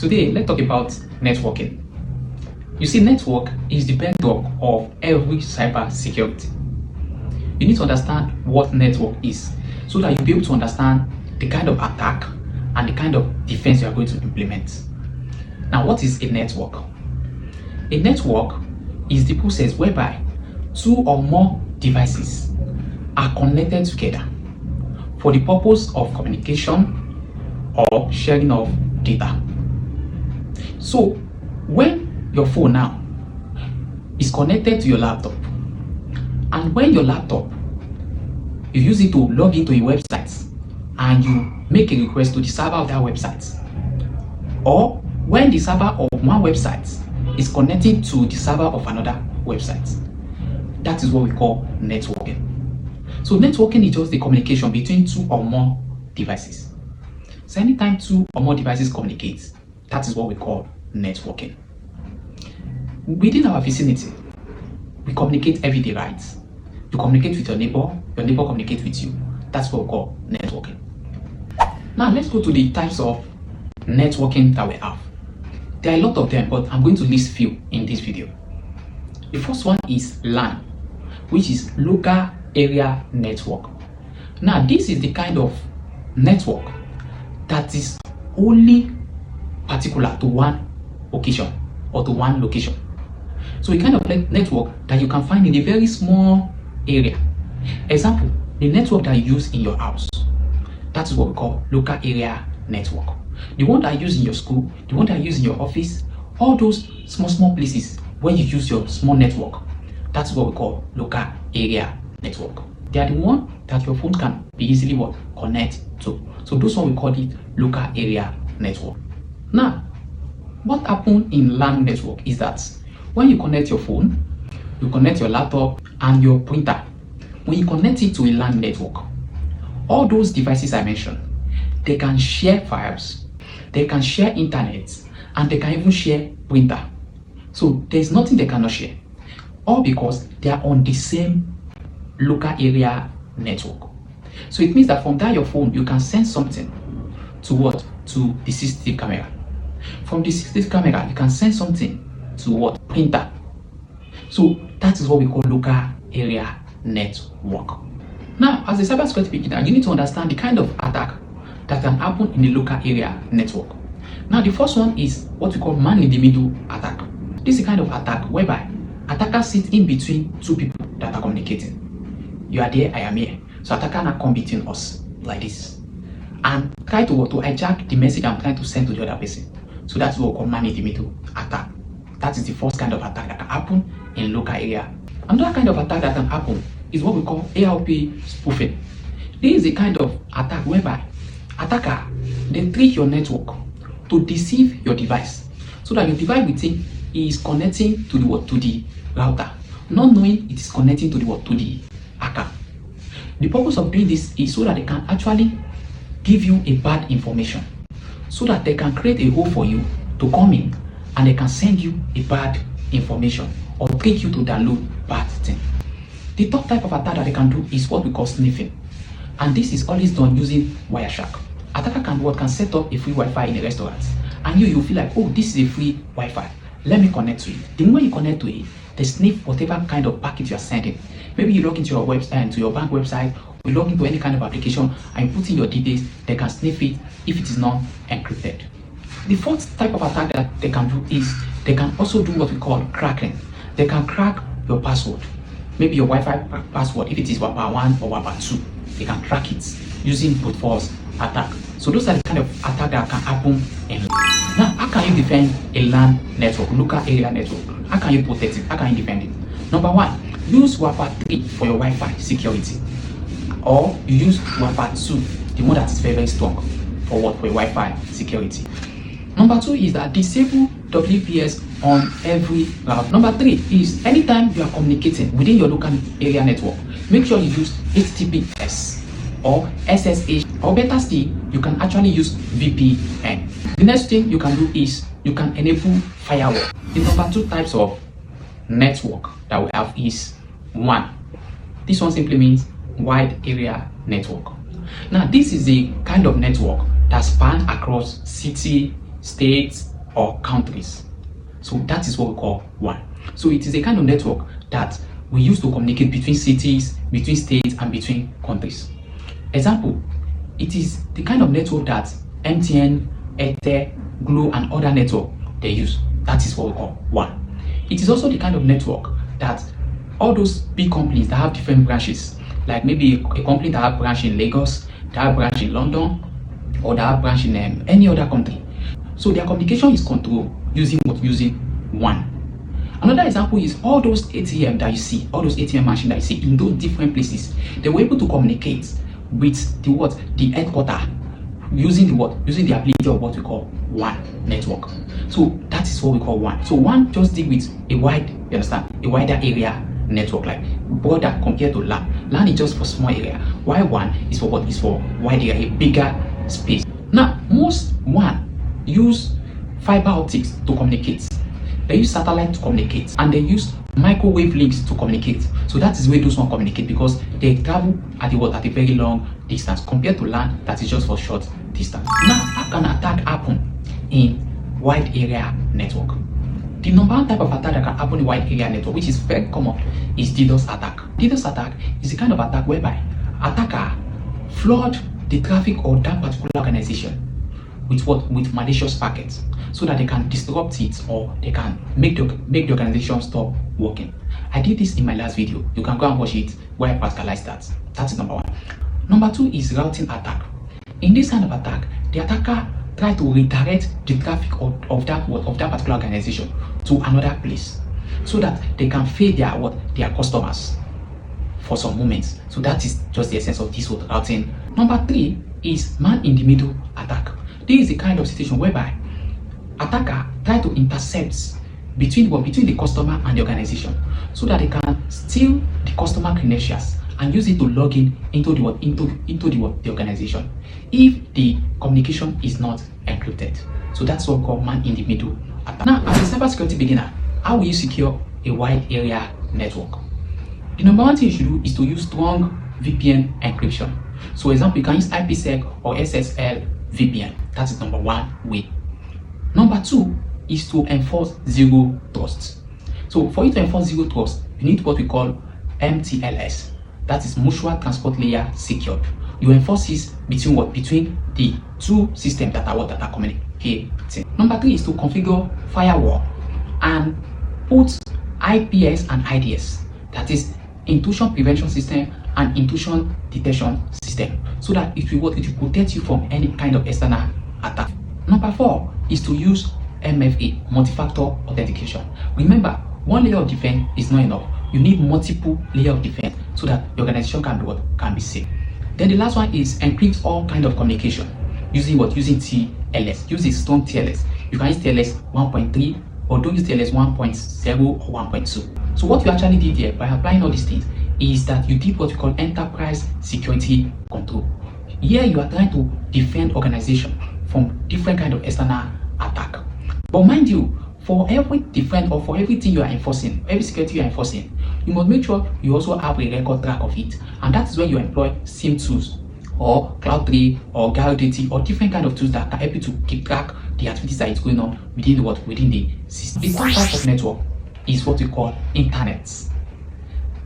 Today, let's talk about networking. You see, network is the bedrock of every cyber security. You need to understand what network is so that you'll be able to understand the kind of attack and the kind of defense you are going to implement. Now, what is a network? A network is the process whereby two or more devices are connected together for the purpose of communication or sharing of data. So, when your phone now is connected to your laptop, and when your laptop, you use it to log into a website and you make a request to the server of that website, or when the server of one website is connected to the server of another website, that is what we call networking. So networking is just the communication between two or more devices. So anytime two or more devices communicate, that is what we call networking. Within our vicinity, we communicate every day, right? You communicate with your neighbor communicates with you. That's what we call networking. Now let's go to the types of networking that we have. There are a lot of them, but I'm going to list few in this video. The first one is LAN, which is local area network. Now this is the kind of network that is only particular to one occasion or to one location. So a kind of network that you can find in a very small area. Example, the network that you use in your house. That is what we call local area network. The one that you use in your school, the one that you use in your office, all those small places where you use your small network. That's what we call local area network. They are the one that your phone can be easily connect to. So those one we call it local area network. Now, what happens in LAN network is that when you connect your phone, you connect your laptop and your printer. When you connect it to a LAN network, all those devices I mentioned, they can share files, they can share internet, and they can even share printer. So there's nothing they cannot share, all because they are on the same local area network. So it means that from that your phone, you can send something to what? To the CCTV camera. From the CCTV camera, you can send something to what? Printer. So that is what we call local area network. Now, as a cybersecurity beginner, you need to understand the kind of attack that can happen in the local area network. Now, the first one is what we call man-in-the-middle attack. This is a kind of attack whereby attackers sit in between two people that are communicating. You are there, I am here. So attacker now come between us like this and try to hijack the message I'm trying to send to the other person. So that's what we call man-in-the-middle attack. That is the first kind of attack that can happen in local area. Another kind of attack that can happen is what we call ARP spoofing. This is a kind of attack whereby attacker, they trick your network to deceive your device so that your device with it is connecting to the router, not knowing it is connecting to the hacker. The purpose of doing this is so that they can actually give you a bad information, so that they can create a hole for you to come in and they can send you a bad information or trick you to download bad thing. The third type of attack that they can do is what we call sniffing, and this is always done using Wireshark. Attacker can set up a free Wi-Fi in a restaurant, and you feel like, oh, this is a free Wi-Fi, let me connect to it. The moment you connect to it, they sniff whatever kind of packet you are sending. Maybe you log into your website, to your bank website, or you log into any kind of application and you put in your details. They can sniff it if it is not encrypted. The fourth type of attack that they can do is they can also do what we call cracking. They can crack your password. Maybe your Wi-Fi password, if it is WAPA1 or WAPA2, they can crack it using brute force attack. So those are the kind of attack that can happen in LAN. Now, how can you defend a LAN network, local area network? How can you protect it? How can you defend it? Number one, use WAPA3 for your Wi-Fi security, or you use WAPA2, the one that is very strong for what? For your Wi-Fi security. Number two is that disable WPS on every route. Number three is anytime you are communicating within your local area network, make sure you use HTTPS or SSH, or better still, you can actually use VPN. The next thing you can do is you can enable firewall. The number two types of network that we have is one. This one simply means wide area network. Now, this is the kind of network that span across city, states, or countries. So that is what we call WAN. So it is a kind of network that we use to communicate between cities, between states, and between countries. Example, it is the kind of network that MTN, Airtel, Glo, and other network they use. That is what we call WAN. It is also the kind of network that all those big companies that have different branches, like maybe a company that have branch in Lagos, that have branch in London, or that have branch in any other country. So their communication is controlled using what? Using WAN. Another example is all those ATM that you see, all those ATM machines that you see in those different places. They were able to communicate with the what? The headquarter using the what? Using the ability of what we call WAN network. So that is what we call WAN. So WAN just deal with a wide, you understand, a wider area network, like broader compared to LAN. LAN is just for small area, while WAN is for what? Is for wide area, a bigger space. Now, most WAN use fiber optics to communicate. They use satellite to communicate, and they use microwave links to communicate. So that is where those ones communicate, because they travel at a very long distance compared to LAN that is just for short distance. Now, how can attack happen in wide area network? The number one type of attack that can happen in wide area network, which is very common, is DDoS attack. DDoS attack is the kind of attack whereby attacker flood the traffic of that particular organization with what? With malicious packets, so that they can disrupt it, or they can make the organization stop working. I did this in my last video. You can go and watch it where I practicalize that. That is number one. Number two is routing attack. In this kind of attack, the attacker try to redirect the traffic of that particular organization to another place, so that they can feed their customers for some moments. So that is just the essence of this routing. Number three is man in the middle attack. This is the kind of situation whereby attacker try to intercept between the customer and the organization, so that they can steal the customer credentials and use it to log in into the organization if the communication is not encrypted. So that's what we call man in the middle attack. Now, as a cybersecurity beginner, how will you secure a wide area network? The number one thing you should do is to use strong VPN encryption. So example, you can use IPsec or SSL VPN. That is number one way. Number two is to enforce zero trust. So for you to enforce zero trust, you need what we call MTLS. That is mutual transport layer secured. You enforce this between the two systems that are communicating. Number three is to configure firewall and put IPS and IDS. That is intrusion prevention system and intrusion detection system, so that it will protect you from any kind of external attack. Number four is to use MFA, multi-factor authentication. Remember, one layer of defense is not enough. You need multiple layers of defense so that the organization can be safe. Then the last one is encrypt all kind of communication using TLS. Use a strong TLS. You can use TLS 1.3 or don't use TLS 1.0 or 1.2. So what you actually did here by applying all these things is that you did what we call enterprise security control. Here you are trying to defend organization from different kind of external attack. But mind you, for every different or for everything you are enforcing, every security you are enforcing, you must make sure you also have a record track of it. And that is when you employ SIM tools or Cloud3 or Guardity or different kind of tools that can help you to keep track the activities that is going on within the system. The third type of network is what we call internet.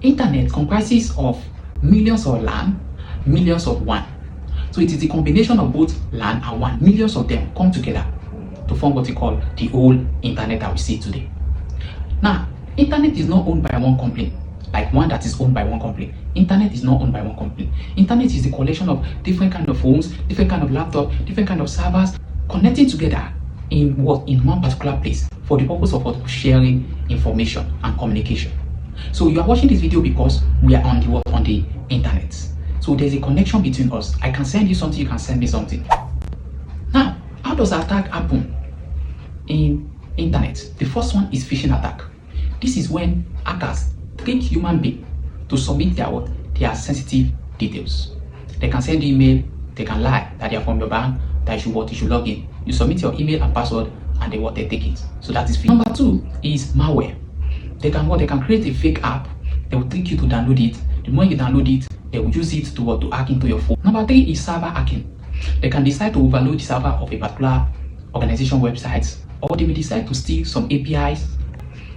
Internet comprises of millions of LAN, millions of WAN. So it is the combination of both LAN and WAN. Millions of them come together to form what we call the whole internet that we see today. Now, internet is not owned by one company, like one that is owned by one company. Internet is not owned by one company. Internet is the collection of different kind of phones, different kind of laptops, different kind of servers connecting together in one particular place for the purpose of sharing information and communication. So you are watching this video because we are on the internet. So there's a connection between us. I can send you something, you can send me something. Now, how does attack happen in internet? The first one is phishing attack. This is when hackers trick human beings to submit their sensitive details. They can send you email, they can lie that they are from your bank, that you should log in. You submit your email and password and they take it. So that is phishing. Number two is malware. They can create a fake app. They will trick you to download it. The moment you download it, they will use it to hack into your phone. Number three is cyber hacking. They can decide to overload the server of a particular organization websites, or they may decide to steal some APIs.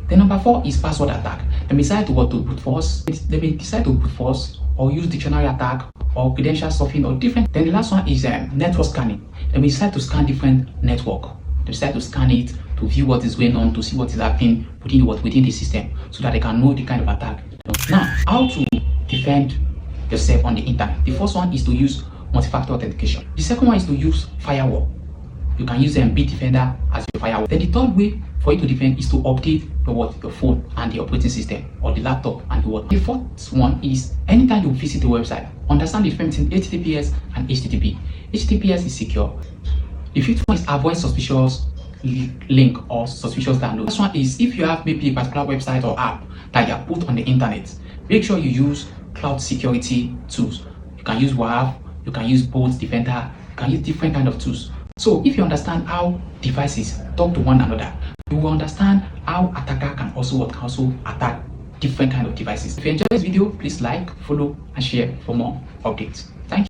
Then number 4 is password attack. They may decide to brute force. They may decide to brute force or use dictionary attack or credential stuffing or different. Then the last one is network scanning. They may decide to scan different network. They decide to scan it to view what is going on, to see what is happening within the system, so that they can know the kind of attack. Now, how to defend yourself on the internet? The first one is to use multi-factor authentication. The second one is to use firewall. You can use Bitdefender as your firewall. Then the third way for you to defend is to update your phone and the operating system, or the laptop and the what. The fourth one is anytime you visit a website, understand the difference between HTTPS and HTTP. HTTPS is secure. The fifth one is avoid suspicious link or suspicious download. This one is if you have maybe a particular website or app that you have put on the internet, make sure you use cloud security tools. You can use WAF, you can use Bolt Defender, you can use different kind of tools. So if you understand how devices talk to one another, you will understand how attacker can also attack different kind of devices. If you enjoyed this video, please like, follow and share for more updates. Thank you.